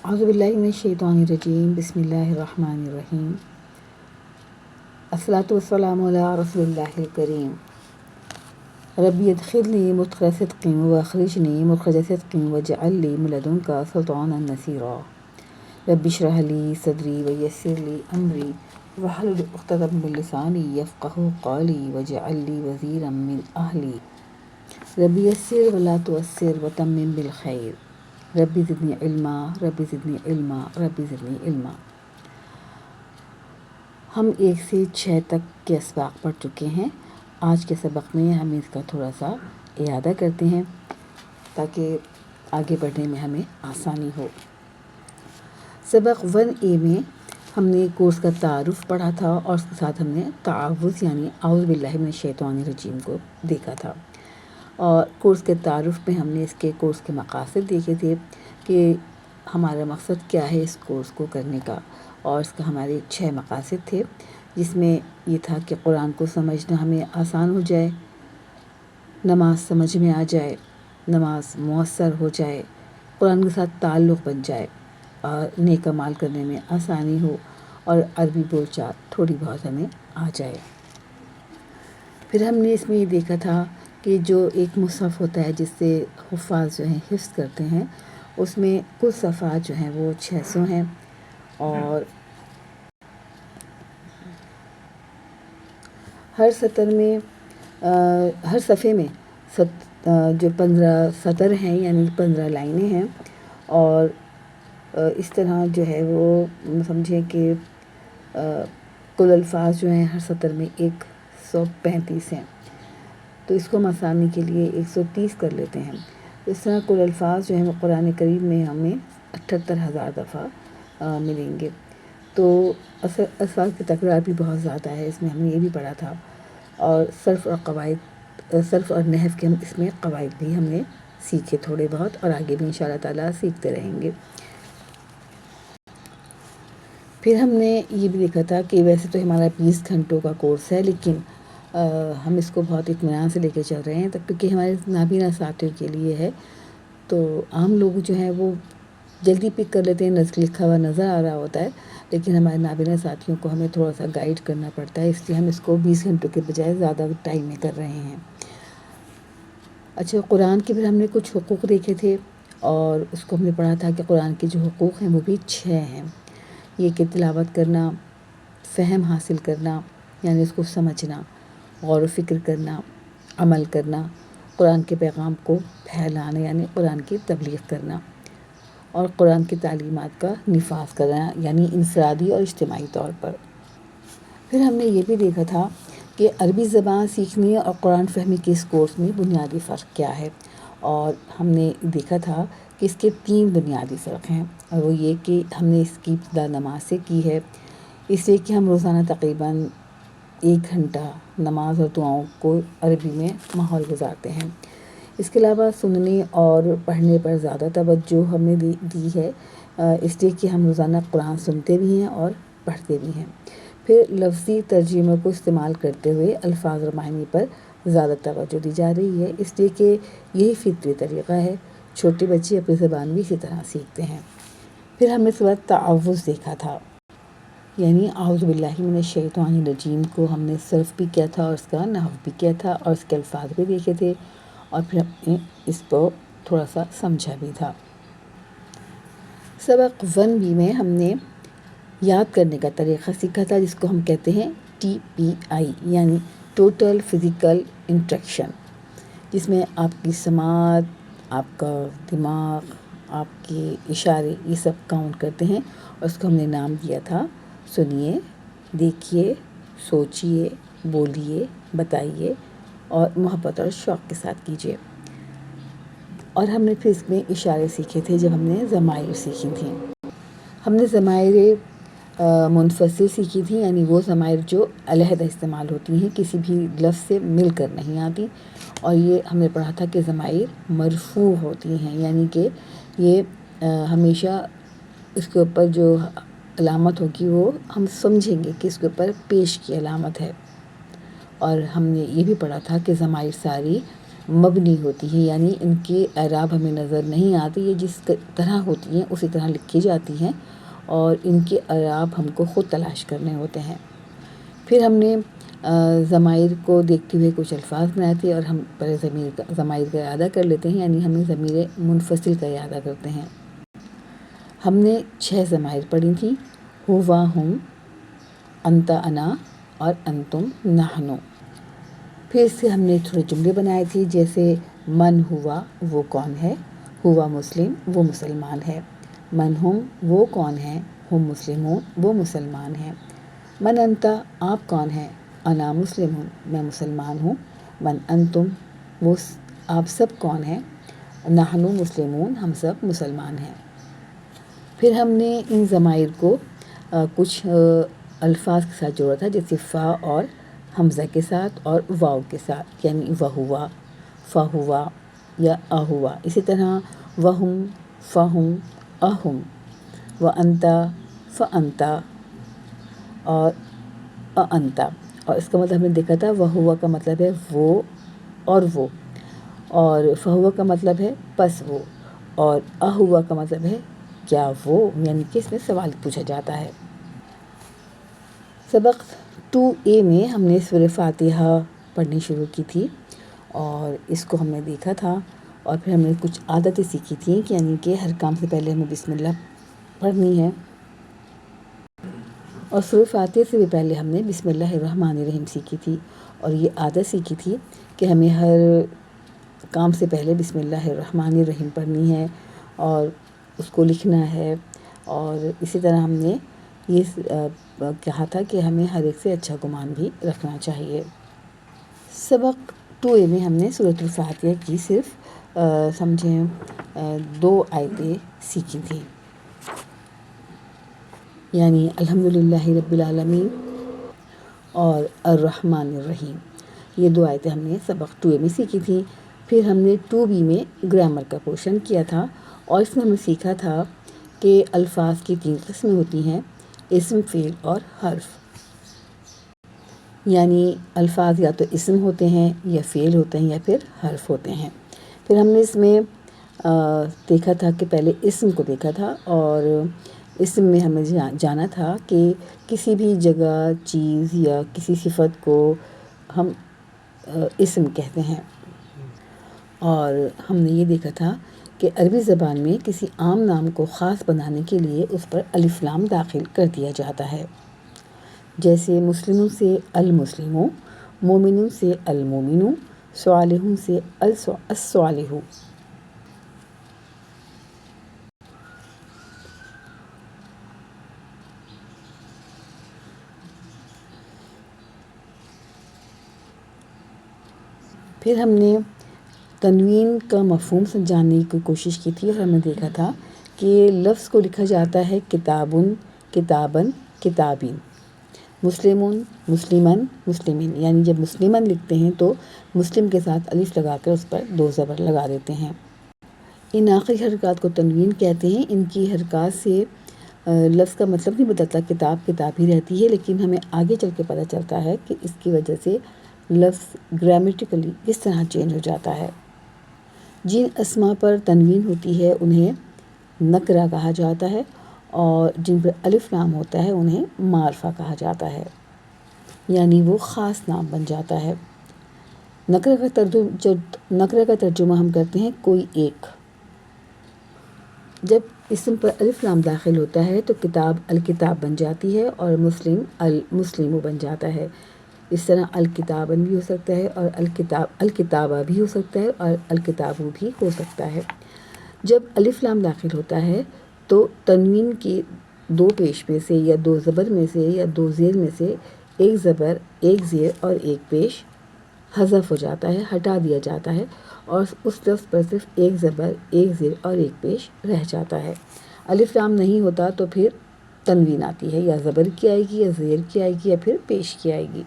اعوذ باللہ من الشیطان الرجیم، بسم اللہ الرحمن الرحیم، الصلاۃ والسلام علی رسول اللہ الکریم۔ ربی ادخلنی مدخل صدق واخرجنی مخرج صدق واجعل لی من لدنک سلطانا نصیرا۔ رب اشرح لی صدری ویسر لی امری واحلل عقدۃ من لسانی یفقہوا قولی واجعل لی وزیرا من اہلی۔ رب یسر ولا تعسر وتمم بالخیر، ربی زدنی علما ربی زدنی علما ربی زدنی علما۔ ہم 1 سے 6 تک کے اسباق پڑھ چکے ہیں۔ آج کے سبق میں ہم اس کا تھوڑا سا اعادہ کرتے ہیں تاکہ آگے بڑھنے میں ہمیں آسانی ہو۔ سبق 1A میں ہم نے کورس کا تعارف پڑھا تھا اور اس کے ساتھ ہم نے تعوذ یعنی اعوذ باللہ من الشیطان الرجیم کو دیکھا تھا، اور کورس کے تعارف میں ہم نے اس کے کورس کے مقاصد دیکھے تھے کہ ہمارا مقصد کیا ہے اس کورس کو کرنے کا، اور اس کا ہمارے 6 مقاصد تھے، جس میں یہ تھا کہ قرآن کو سمجھنا ہمیں آسان ہو جائے، نماز سمجھ میں آ جائے، نماز مؤثر ہو جائے، قرآن کے ساتھ تعلق بن جائے اور نیک اعمال کرنے میں آسانی ہو، اور عربی بول چال تھوڑی بہت ہمیں آ جائے۔ پھر ہم نے اس میں یہ دیکھا تھا کہ جو ایک مصحف ہوتا ہے جس سے حفاظ جو ہیں حفظ کرتے ہیں، اس میں کل صفحات جو ہیں وہ 600 ہیں، اور ہر سطر میں ہر صفحے میں جو 15 سطر ہیں یعنی 15 لائنیں ہیں، اور اس طرح جو ہے وہ سمجھیں کہ کل الفاظ جو ہیں ہر سطر میں 135 ہیں، تو اس کو ہم آسانی کے لیے 130 کر لیتے ہیں۔ اس طرح کل الفاظ جو ہیں وہ قرآن کریم میں ہمیں 78,000 دفعہ ملیں گے، تو الفاظ کی تکرار بھی بہت زیادہ ہے، اس میں ہم نے یہ بھی پڑھا تھا، اور صرف اور نحو کے اس میں قواعد بھی ہم نے سیکھے تھوڑے بہت، اور آگے بھی انشاءاللہ تعالیٰ سیکھتے رہیں گے۔ پھر ہم نے یہ بھی دیکھا تھا کہ ویسے تو ہمارا 20 گھنٹوں کا کورس ہے، لیکن ہم اس کو بہت اطمینان سے لے کے چل رہے ہیں، کیونکہ ہمارے نابینا ساتھیوں کے لیے ہے، تو عام لوگ جو ہیں وہ جلدی پک کر لیتے ہیں، لکھا ہوا نظر آ رہا ہوتا ہے، لیکن ہمارے نابینا ساتھیوں کو ہمیں تھوڑا سا گائیڈ کرنا پڑتا ہے، اس لیے ہم اس کو 20 گھنٹوں کے بجائے زیادہ ٹائم میں کر رہے ہیں۔ اچھا، قرآن کے پھر ہم نے کچھ حقوق دیکھے تھے، اور اس کو ہم نے پڑھا تھا کہ قرآن کے جو حقوق ہیں وہ بھی 6 ہیں۔ یہ کہ تلاوت کرنا، فہم حاصل کرنا یعنی اس کو سمجھنا، غور و فکر کرنا، عمل کرنا، قرآن کے پیغام کو پھیلانا یعنی قرآن کی تبلیغ کرنا، اور قرآن کی تعلیمات کا نفاذ کرنا یعنی انفرادی اور اجتماعی طور پر۔ پھر ہم نے یہ بھی دیکھا تھا کہ عربی زبان سیکھنے اور قرآن فہمی کے اس کورس میں بنیادی فرق کیا ہے، اور ہم نے دیکھا تھا کہ اس کے 3 بنیادی فرق ہیں، اور وہ یہ کہ ہم نے اس کی ابتدا نماز سے کی ہے، اس لیے کہ ہم روزانہ تقریباً 1 گھنٹہ نماز اور دعاؤں کو عربی میں ماحول گزارتے ہیں۔ اس کے علاوہ سننے اور پڑھنے پر زیادہ توجہ ہم نے دی ہے، اس لیے کہ ہم روزانہ قرآن سنتے بھی ہیں اور پڑھتے بھی ہیں۔ پھر لفظی ترجمے کو استعمال کرتے ہوئے الفاظ اور معنی پر زیادہ توجہ دی جا رہی ہے، اس لیے کہ یہی فطری طریقہ ہے، چھوٹے بچے اپنی زبان بھی اسی طرح سیکھتے ہیں۔ پھر ہم نے اس کے بعد تعوذ دیکھا تھا، یعنی اعوذ باللہ من الشیطان الرجیم کو ہم نے صرف بھی کیا تھا اور اس کا نحو بھی کیا تھا، اور اس کے الفاظ بھی دیکھے تھے، اور پھر ہم نے اس کو تھوڑا سا سمجھا بھی تھا۔ سبق 1B میں ہم نے یاد کرنے کا طریقہ سیکھا تھا، جس کو ہم کہتے ہیں TPI یعنی ٹوٹل فزیکل انٹریکشن، جس میں آپ کی سماعت، آپ کا دماغ، آپ کے اشارے یہ سب کاؤنٹ کرتے ہیں، اور اس کو ہم نے نام دیا تھا سنیے، دیکھیے، سوچیے، بولیے، بتائیے، اور محبت اور شوق کے ساتھ کیجیے۔ اور ہم نے پھر اس میں اشارے سیکھے تھے جب ہم نے ضمائر سیکھی تھیں۔ ہم نے ضمائر منفصل سیکھی تھی، یعنی وہ ضمائر جو علیحدہ استعمال ہوتی ہیں، کسی بھی لفظ سے مل کر نہیں آتی، اور یہ ہم نے پڑھا تھا کہ ضمائر مرفوع ہوتی ہیں، یعنی کہ یہ ہمیشہ اس کے اوپر جو علامت ہوگی وہ ہم سمجھیں گے کہ اس کے اوپر پیش کی علامت ہے۔ اور ہم نے یہ بھی پڑھا تھا کہ ضمائر ساری مبنی ہوتی ہیں، یعنی ان کے اعراب ہمیں نظر نہیں آتی، یہ جس طرح ہوتی ہیں اسی طرح لکھی جاتی ہیں اور ان کے اعراب ہم کو خود تلاش کرنے ہوتے ہیں۔ پھر ہم نے ضمائر کو دیکھتے ہوئے کچھ الفاظ بنائے تھے اور ہم پہلے ضمائر کا اعادہ کر لیتے ہیں، یعنی ہم ضمیر منفصل کا اعادہ کرتے ہیں۔ ہم نے 6 ضمائر پڑھی تھیں، ہوا ہم، انت انا اور انتم نحنو۔ پھر اس سے ہم نے تھوڑے جملے بنائے تھے، جیسے من ہوا وہ کون ہے، ہوا مسلم وہ مسلمان ہے، من ہم وہ کون ہیں، ہم مسلمون وہ مسلمان ہیں، من انتا آپ کون ہیں، انا مسلم ہوں میں مسلمان ہوں، من انتم وہ آپ سب کون ہیں، نحنو مسلمون ہم سب مسلمان ہیں۔ پھر ہم نے ان ضمائر کو کچھ الفاظ کے ساتھ جوڑا تھا، جیسے فا اور حمزہ کے ساتھ اور واو کے ساتھ، یعنی وہوا، فہوا یا اہوا۔ اسی طرح وہم، فہم، اہم، وانتا، فانتا اور انتا۔ اور اس کا مطلب ہم نے دیکھا تھا، وہوا کا مطلب ہے وہ اور فہوا کا مطلب ہے پس وہ، اور اہوا کا مطلب ہے کیا وہ، یعنی کہ اس میں سوال پوچھا جاتا ہے۔ سبق 2A میں ہم نے سورہ فاتحہ پڑھنی شروع کی تھی اور اس کو ہم نے دیکھا تھا، اور پھر ہم نے کچھ عادتیں سیکھی تھیں، یعنی کہ ہر کام سے پہلے ہمیں بسم اللہ پڑھنی ہے، اور سورہ فاتحہ سے بھی پہلے ہم نے بسم اللہ الرحمن الرحیم سیکھی تھی، اور یہ عادت سیکھی تھی کہ ہمیں ہر کام سے پہلے بسم اللہ الرحمن الرحیم پڑھنی ہے اور اس کو لکھنا ہے، اور اسی طرح ہم نے یہ کہا تھا کہ ہمیں ہر ایک سے اچھا گمان بھی رکھنا چاہیے۔ سبق 2A میں ہم نے سورۃ الفاتحہ کی صرف سمجھیں 2 آیتیں سیکھی تھیں، یعنی الحمدللہ رب العالمین اور الرحمن الرحیم، یہ 2 آیتیں ہم نے سبق 2A میں سیکھی تھیں۔ پھر ہم نے 2B میں گرامر کا پورشن کیا تھا، اور اس میں ہم نے سیکھا تھا کہ الفاظ کی 3 قسمیں ہوتی ہیں، اسم، فعل اور حرف، یعنی الفاظ یا تو اسم ہوتے ہیں یا فعل ہوتے ہیں یا پھر حرف ہوتے ہیں۔ پھر ہم نے اس میں دیکھا تھا کہ پہلے اسم کو دیکھا تھا، اور اسم میں ہمیں جانا تھا کہ کسی بھی جگہ، چیز یا کسی صفت کو ہم اسم کہتے ہیں، اور ہم نے یہ دیکھا تھا کہ عربی زبان میں کسی عام نام کو خاص بنانے کے لیے اس پر الف لام داخل کر دیا جاتا ہے، جیسے مسلموں سے المسلموں، مومنوں سے المومنوں، صالحوں سے الصالحوں۔ پھر ہم نے تنوین کا مفہوم سمجھانے کی کوشش کی تھی، اور ہم نے دیکھا تھا کہ لفظ کو لکھا جاتا ہے کتابن، کتابن، کتابین، مسلمون، مسلمن، مسلمین، یعنی جب مسلمن لکھتے ہیں تو مسلم کے ساتھ الف لگا کر اس پر 2 زبر لگا دیتے ہیں۔ ان آخری حرکات کو تنوین کہتے ہیں۔ ان کی حرکات سے لفظ کا مطلب نہیں بدلتا، کتاب کتاب ہی رہتی ہے، لیکن ہمیں آگے چل کے پتہ چلتا ہے کہ اس کی وجہ سے لفظ گرامیٹیکلی کس طرح چینج ہو جاتا ہے۔ جن اسما پر تنوین ہوتی ہے انہیں نکرہ کہا جاتا ہے، اور جن پر الف لام ہوتا ہے انہیں معرفہ کہا جاتا ہے، یعنی وہ خاص نام بن جاتا ہے۔ نکرہ کا ترجمہ ہم کرتے ہیں کوئی ایک۔ جب اسم پر الف لام داخل ہوتا ہے تو کتاب الکتاب بن جاتی ہے، اور مسلم المسلم بن جاتا ہے۔ اس طرح الکتابن بھی ہو سکتا ہے، اور الکتابہ بھی ہو سکتا ہے، اور الکتابو بھی ہو سکتا ہے۔ جب الف لام داخل ہوتا ہے تو تنوین کی 2 پیش میں سے یا 2 زبر میں سے یا 2 زیر میں سے 1 زبر، 1 زیر اور 1 پیش حذف ہو جاتا ہے، ہٹا دیا جاتا ہے، اور اس لفظ پر صرف 1 زبر، 1 زیر اور 1 پیش رہ جاتا ہے۔ الف لام نہیں ہوتا تو پھر تنوین آتی ہے، یا زبر کی آئے گی، یا زیر کی آئے گی، یا پھر پیش کی آئے گی۔